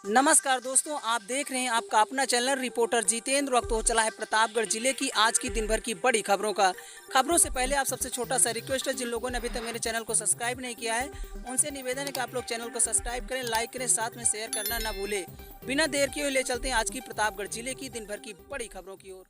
नमस्कार दोस्तों, आप देख रहे हैं आपका अपना चैनल रिपोर्टर जितेंद्र। वक्त हो चला है प्रतापगढ़ जिले की आज की दिन भर की बड़ी खबरों का। खबरों से पहले आप सबसे छोटा सा रिक्वेस्ट है, जिन लोगों ने अभी तक मेरे चैनल को सब्सक्राइब नहीं किया है उनसे निवेदन है कि आप लोग चैनल को सब्सक्राइब करें, लाइक करें, साथ में शेयर करना ना भूलें। बिना देर किए ले चलते हैं आज की प्रतापगढ़ जिले की दिन भर की बड़ी खबरों की ओर।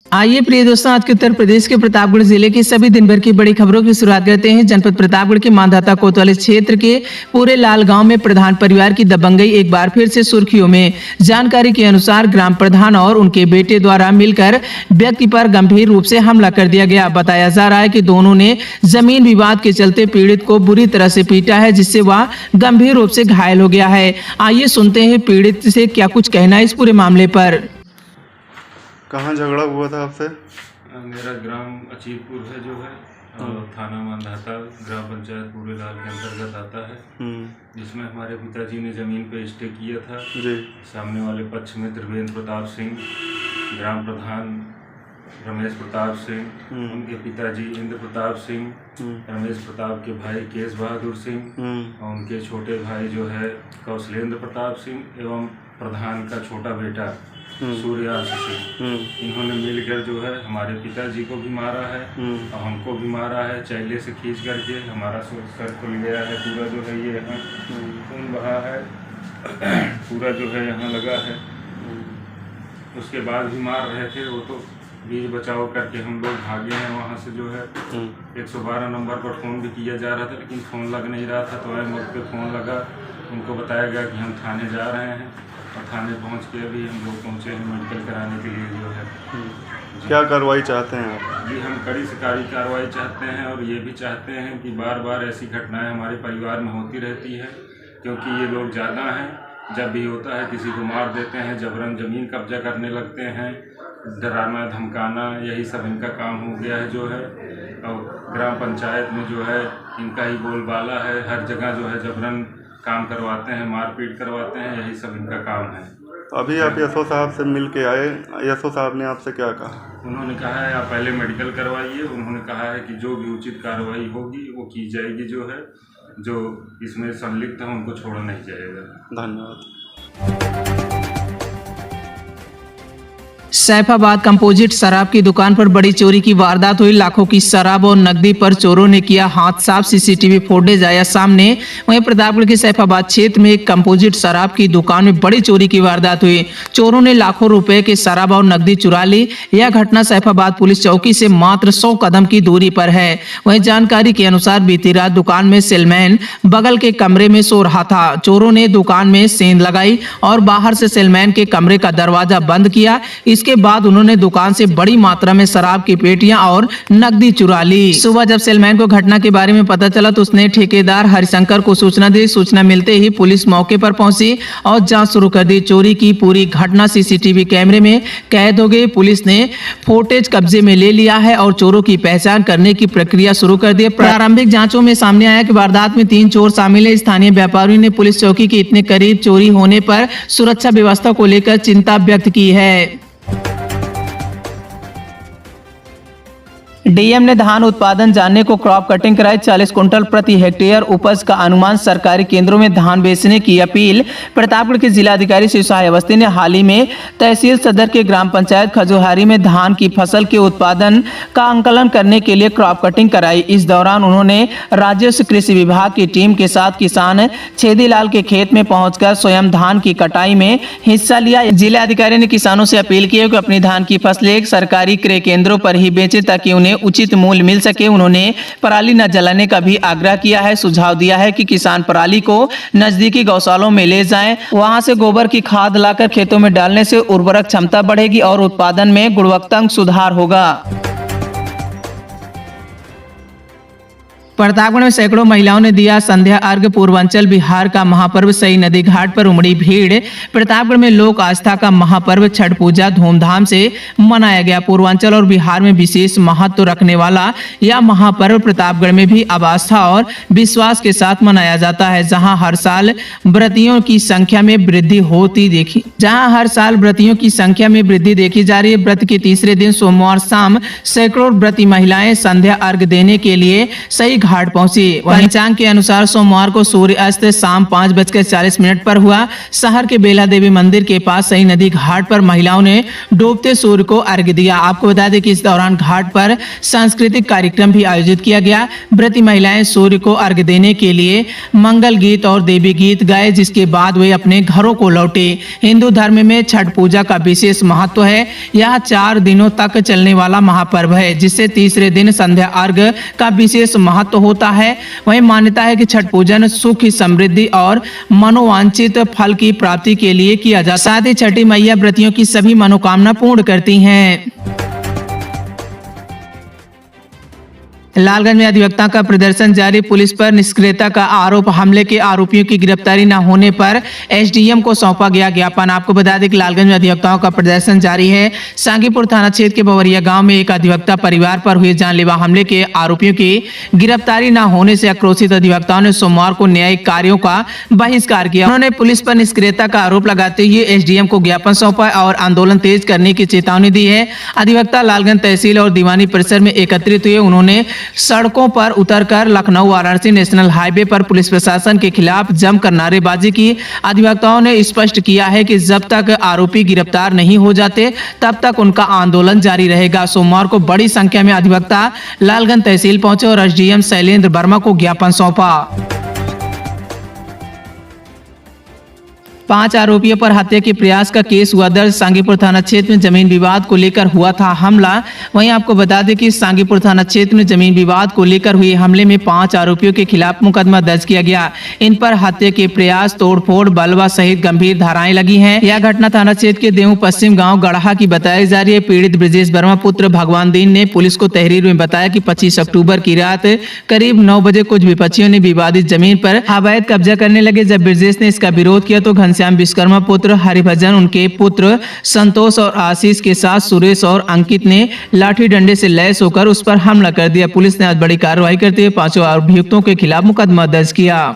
आइए प्रिय दोस्तों, आज के उत्तर प्रदेश के प्रतापगढ़ जिले की सभी दिन भर की बड़ी खबरों की शुरुआत करते हैं। जनपद प्रतापगढ़ के मांधाता कोतवाली क्षेत्र के पूरे लाल गांव में प्रधान परिवार की दबंगई एक बार फिर से सुर्खियों में। जानकारी के अनुसार ग्राम प्रधान और उनके बेटे द्वारा मिलकर व्यक्ति पर गंभीर रूप से हमला कर दिया गया। बताया जा रहा है कि दोनों ने जमीन विवाद के चलते पीड़ित को बुरी तरह से पीटा है, जिससे वह गंभीर रूप से घायल हो गया है। आइए सुनते हैं पीड़ित से क्या कुछ कहना है इस पूरे मामले पर। कहाँ झगड़ा हुआ था आपसे? मेरा ग्राम अचीरपुर है जो है, और थाना मांधाता ग्राम पंचायत पूरे लाल के अंतर्गत आता है, जिसमें हमारे पिताजी ने ज़मीन पे स्टे किया था। जी। सामने वाले पक्ष में त्रिवेंद्र प्रताप सिंह, ग्राम प्रधान रमेश प्रताप सिंह, उनके पिताजी इंद्र प्रताप सिंह, रमेश प्रताप के भाई केश बहादुर सिंह और उनके छोटे भाई जो है कौशलेंद्र प्रताप सिंह एवं प्रधान का छोटा बेटा सूर्यांश सिंह, इन्होंने मिलकर जो है हमारे पिताजी को भी मारा है और हमको भी मारा है। चैले से खींच करके हमारा सर खुल गया है, पूरा जो है ये यहाँ खून बहा है, पूरा जो है यहाँ लगा है। उसके बाद भी मार रहे थे, वो तो बीच बचाव करके हम लोग भागे हैं वहाँ से जो है। 112 नंबर पर फ़ोन भी किया जा रहा था, लेकिन फ़ोन लग नहीं रहा था, तो मौके पे फ़ोन लगा। उनको बताया गया कि हम थाने जा रहे हैं और थाने पहुंच के अभी हम लोग पहुंचे हैं मेडिकल कराने के लिए जो है। क्या कार्रवाई चाहते हैं आप? जी, हम कड़ी से कड़ी कार्रवाई चाहते हैं और ये भी चाहते हैं कि बार बार ऐसी घटनाएं हमारे परिवार में होती रहती है, क्योंकि ये लोग ज़्यादा हैं। जब भी होता है किसी को मार देते हैं, जबरन ज़मीन कब्जा करने लगते हैं, डराना धमकाना, यही सब इनका काम हो गया है जो है। और ग्राम पंचायत में जो है इनका ही बोलबाला है, हर जगह जो है जबरन काम करवाते हैं, मारपीट करवाते हैं, यही सब इनका काम है। तो अभी आप यशो साहब से मिल के आए, यशो साहब ने आपसे क्या कहा? उन्होंने कहा है आप पहले मेडिकल करवाइए। उन्होंने कहा है कि जो भी उचित कार्रवाई होगी वो की जाएगी, जो है जो इसमें संलिप्त है उनको छोड़ा नहीं जाएगा। धन्यवाद। सैफाबाद कंपोजिट शराब की दुकान पर बड़ी चोरी की वारदात हुई। लाखों की शराब और नकदी पर चोरों ने किया हाथ साफ। सीसीटीवी फुटेज आया सामने। वहीं प्रतापगढ़ के सैफाबाद क्षेत्र में एक कंपोजिट शराब की दुकान में बड़ी चोरी की वारदात हुई। चोरों ने लाखों रुपए के शराब और नकदी चुरा ली। यह घटना सैफाबाद पुलिस चौकी से मात्र 100 कदम की दूरी पर है। वहीं जानकारी के अनुसार बीती रात दुकान में सेलमैन बगल के कमरे में सो रहा था। चोरों ने दुकान में सेंध लगाई और बाहर से सेलमैन के कमरे का दरवाजा बंद किया। इसके बाद उन्होंने दुकान से बड़ी मात्रा में शराब की पेटियां और नकदी चुरा ली। सुबह जब सेलमैन को घटना के बारे में पता चला तो उसने ठेकेदार हरिशंकर को सूचना दी। सूचना मिलते ही पुलिस मौके पर पहुंची और जांच शुरू कर दी। चोरी की पूरी घटना सीसीटीवी कैमरे में कैद हो गई। पुलिस ने फुटेज कब्जे में ले लिया है और चोरों की पहचान करने की प्रक्रिया शुरू कर दी। प्रारंभिक जांचों में सामने आया कि वारदात में 3 चोर शामिल है। स्थानीय व्यापारियों ने पुलिस चौकी के इतने करीब चोरी होने पर सुरक्षा व्यवस्था को लेकर चिंता व्यक्त की है। डीएम ने धान उत्पादन जानने को क्रॉप कटिंग कराई। 40 कुंटल प्रति हेक्टेयर उपज का अनुमान। सरकारी केंद्रों में धान बेचने की अपील। प्रतापगढ़ के जिलाधिकारी शिव सहाय अवस्थी ने हाल ही में तहसील सदर के ग्राम पंचायत खजोहारी में धान की फसल के उत्पादन का आंकलन करने के लिए क्रॉप कटिंग कराई। इस दौरान उन्होंने राज्य कृषि विभाग की टीम के साथ किसान छेदीलाल के खेत में पहुंचकर स्वयं धान की कटाई में हिस्सा लिया। जिलाधिकारी ने किसानों से अपील की कि अपनी धान की फसलें सरकारी क्रय केंद्रों पर ही बेचे ताकि उन्हें उचित मूल्य मिल सके। उन्होंने पराली न जलाने का भी आग्रह किया है। सुझाव दिया है कि किसान पराली को नजदीकी गौशालों में ले जाएं। वहां से गोबर की खाद लाकर खेतों में डालने से उर्वरक क्षमता बढ़ेगी और उत्पादन में गुणवत्ता में सुधार होगा। प्रतापगढ़ में सैकड़ों महिलाओं ने दिया संध्या अर्घ। पूर्वांचल बिहार का महापर्व सई नदी घाट पर उमड़ी भीड़। प्रतापगढ़ में लोक आस्था का महापर्व छठ पूजा धूमधाम से मनाया गया। पूर्वांचल और बिहार में विशेष महत्व रखने वाला यह महापर्व प्रतापगढ़ में भी अब आस्था और विश्वास के साथ मनाया जाता है, जहां हर साल व्रतियों की संख्या में वृद्धि देखी जा रही है। व्रत के तीसरे दिन सोमवार शाम सैकड़ों व्रती महिलाएं संध्या अर्घ देने के लिए सही घाट पहुंची। पंचांग के अनुसार सोमवार को सूर्य अस्त शाम 5:40 पर हुआ। शहर के बेला देवी मंदिर के पास सई नदी घाट पर महिलाओं ने डूबते सूर्य को अर्घ्य दिया। आपको बता दें कि इस दौरान घाट पर सांस्कृतिक कार्यक्रम भी आयोजित किया गया। व्रती महिलाएं सूर्य को अर्घ्य देने के लिए मंगल गीत और देवी गीत गाए, जिसके बाद वे अपने घरों को लौटे। हिंदू धर्म में छठ पूजा का विशेष महत्व है। यह 4 दिनों तक चलने वाला महापर्व है, जिससे तीसरे दिन संध्या अर्घ्य का विशेष महत्व होता है। वहीं मान्यता है कि छठ पूजन सुख, समृद्धि और मनोवांछित फल की प्राप्ति के लिए किया जाता है। साथ ही छठी मैया व्रतियों की सभी मनोकामना पूर्ण करती हैं। लालगंज में अधिवक्ता का प्रदर्शन जारी। पुलिस पर निष्क्रियता का आरोप, हमले के आरोपियों की गिरफ्तारी न होने पर एसडीएम को सौंपा गया ज्ञापन। आपको बता दें कि लालगंज में अधिवक्ताओं का प्रदर्शन जारी है। सांगीपुर थाना क्षेत्र के बवरिया गांव में एक अधिवक्ता परिवार पर हुए जानलेवा हमले के आरोपियों की गिरफ्तारी न होने से आक्रोशित अधिवक्ताओं ने सोमवार को न्यायिक कार्यों का बहिष्कार किया। उन्होंने पुलिस पर निष्क्रियता का आरोप लगाते हुए एसडीएम को ज्ञापन सौंपा और आंदोलन तेज करने की चेतावनी दी है। अधिवक्ता लालगंज तहसील और दीवानी परिसर में एकत्रित हुए। उन्होंने सड़कों पर उतरकर लखनऊ वाराणसी नेशनल हाईवे पर पुलिस प्रशासन के खिलाफ जमकर नारेबाजी की। अधिवक्ताओं ने स्पष्ट किया है कि जब तक आरोपी गिरफ्तार नहीं हो जाते तब तक उनका आंदोलन जारी रहेगा। सोमवार को बड़ी संख्या में अधिवक्ता लालगंज तहसील पहुंचे और एसडीएम शैलेंद्र वर्मा को ज्ञापन सौंपा। 5 आरोपियों पर हत्या के प्रयास का केस हुआ दर्ज। सांगीपुर थाना क्षेत्र में जमीन विवाद को लेकर हुआ था हमला। वहीं आपको बता दें कि सांगीपुर थाना क्षेत्र में जमीन विवाद को लेकर हुए हमले में 5 आरोपियों के खिलाफ मुकदमा दर्ज किया गया। इन पर हत्या के प्रयास, तोड़फोड़, बलवा सहित गंभीर धाराएं लगी हैं। यह घटना थाना क्षेत्र के देहू पश्चिम गाँव गढ़ा की बताई जा रही है। पीड़ित ब्रजेश वर्मा पुत्र भगवान दीन ने पुलिस को तहरीर में बताया कि 25 अक्टूबर की रात करीब 9 बजे कुछ विपक्षियों ने विवादित जमीन पर अवैध कब्जा करने लगे। जब ब्रजेश ने इसका विरोध किया तो श्याम विश्वकर्मा पुत्र हरिभजन, उनके पुत्र संतोष और आशीष के साथ सुरेश और अंकित ने लाठी डंडे से लैस होकर उस पर हमला कर दिया। पुलिस ने आज बड़ी कार्रवाई करते हुए 5 अभियुक्तों के खिलाफ मुकदमा दर्ज किया।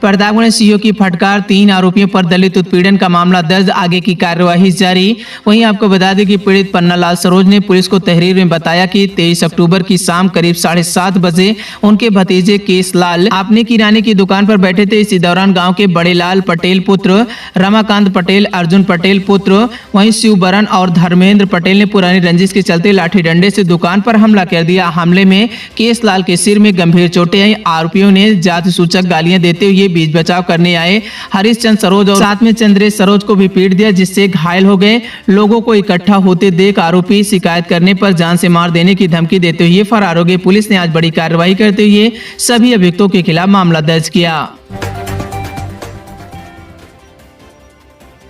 प्रतापगढ़ में सीओ की फटकार, 3 आरोपियों पर दलित उत्पीड़न का मामला दर्ज, आगे की कार्यवाही जारी। वहीं आपको बता दें कि पीड़ित पन्नालाल सरोज ने पुलिस को तहरीर में बताया कि 23 अक्टूबर की शाम करीब 7:30 बजे उनके भतीजे केसलाल अपनी किराने की दुकान पर बैठे थे। इसी दौरान गांव के बड़ेलाल पटेल पुत्र रमाकांत पटेल, अर्जुन पटेल पुत्र वहीं शिवबरन और धर्मेंद्र पटेल ने पुरानी रंजिश के चलते लाठी डंडे से दुकान पर हमला कर दिया। हमले में केसलाल के सिर में गंभीर चोटें आई। आरोपियों ने जाति सूचक गालियां देते हुए बीच बचाव करने आए हरिश्चंद्र सरोज और साथ में चंद्रेश सरोज को भी पीट दिया, जिससे घायल हो गए। लोगों को इकट्ठा होते देख आरोपी शिकायत करने पर जान से मार देने की धमकी देते हुए फरार हो गए। पुलिस ने आज बड़ी कार्रवाई करते हुए सभी अभियुक्तों के खिलाफ मामला दर्ज किया।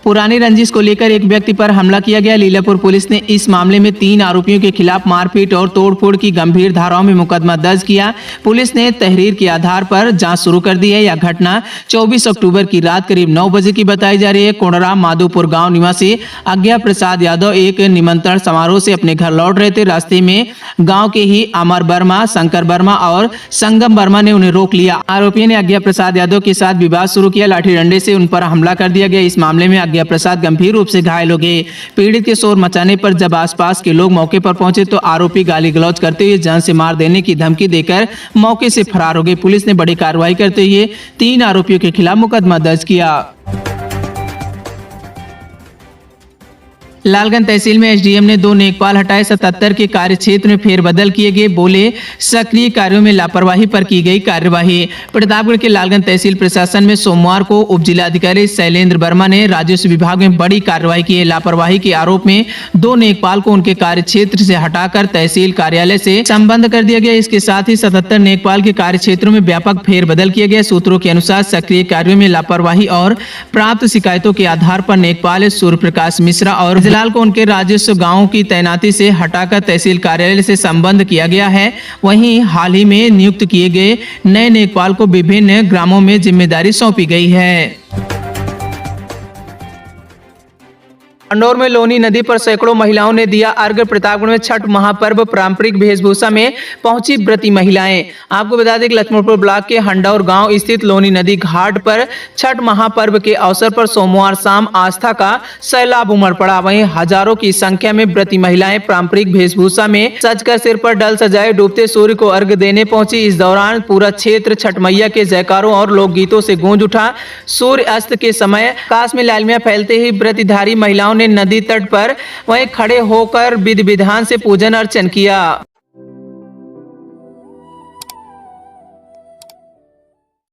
पुरानी रंजिश को लेकर एक व्यक्ति पर हमला किया गया। लीलापुर पुलिस ने इस मामले में 3 आरोपियों के खिलाफ मारपीट और तोड़फोड़ की गंभीर धाराओं में मुकदमा दर्ज किया। पुलिस ने तहरीर के आधार पर जांच शुरू कर दी है। यह घटना 24 अक्टूबर की रात करीब 9 बजे की बताई जा रही है। कोंडरा माधोपुर गांव निवासी अज्ञा प्रसाद यादव एक निमंत्रण समारोह से अपने घर लौट रहे थे। रास्ते में गाँव के ही अमर वर्मा, शंकर वर्मा और संगम वर्मा ने उन्हें रोक लिया। आरोपियों ने अज्ञा प्रसाद यादव के साथ विवाद शुरू किया। लाठी डंडे से उन पर हमला कर दिया गया। इस मामले में प्रसाद गंभीर रूप से घायल हो गए। पीड़ित के शोर मचाने पर जब आसपास के लोग मौके पर पहुंचे तो आरोपी गाली गलौज करते हुए जान से मार देने की धमकी देकर मौके से फरार हो गए। पुलिस ने बड़ी कार्रवाई करते हुए 3 आरोपियों के खिलाफ मुकदमा दर्ज किया। लालगंज तहसील में एसडीएम ने 2 नेकपाल हटाए। 77 के कार्य क्षेत्र में फेरबदल किए गए। बोले सक्रिय कार्यों में लापरवाही पर की गई कार्यवाही। प्रतापगढ़ के लालगंज तहसील प्रशासन में सोमवार को उप जिलाधिकारी शैलेंद्र वर्मा ने राजस्व विभाग में बड़ी कार्रवाई की है। लापरवाही के आरोप में 2 नेकपाल को उनके कार्य क्षेत्र से हटाकर तहसील कार्यालय से संबद्ध कर दिया गया। इसके साथ ही 77 नेकपाल के कार्य क्षेत्रों में व्यापक फेरबदल किया गया। सूत्रों के अनुसार सक्रिय कार्यों में लापरवाही और प्राप्त शिकायतों के आधार पर नेकपाल सूर्य प्रकाश मिश्रा और फिलहाल को उनके राजस्व गांवों की तैनाती से हटाकर तहसील कार्यालय से संबद्ध किया गया है। वहीं हाल ही में नियुक्त किए गए नए नेकपाल को विभिन्न ग्रामों में जिम्मेदारी सौंपी गई है। इंदौर में लोनी नदी पर सैकड़ों महिलाओं ने दिया अर्घ। प्रतापगढ़ में छठ महापर्व पारंपरिक वेशभूषा में पहुंची व्रती महिलाएं। आपको बता दें कि लक्ष्मणपुर ब्लॉक के हंडौर गांव स्थित लोनी नदी घाट पर छठ महापर्व के अवसर पर सोमवार शाम आस्था का सैलाब उमड़ पड़ा। वहीं हजारों की संख्या में व्रती महिलाएं पारंपरिक वेशभूषा में सजकर सिर पर डल सजाए डूबते सूर्य को अर्घ देने पहुंची। इस दौरान पूरा क्षेत्र छठ मैया के जयकारों और लोकगीतों से गूंज उठा। सूर्य अस्त के समय आकाश में लालिमा फैलते ही व्रतधारी महिलाओं ने नदी तट पर वहीं खड़े होकर विधि विधान से पूजन अर्चन किया।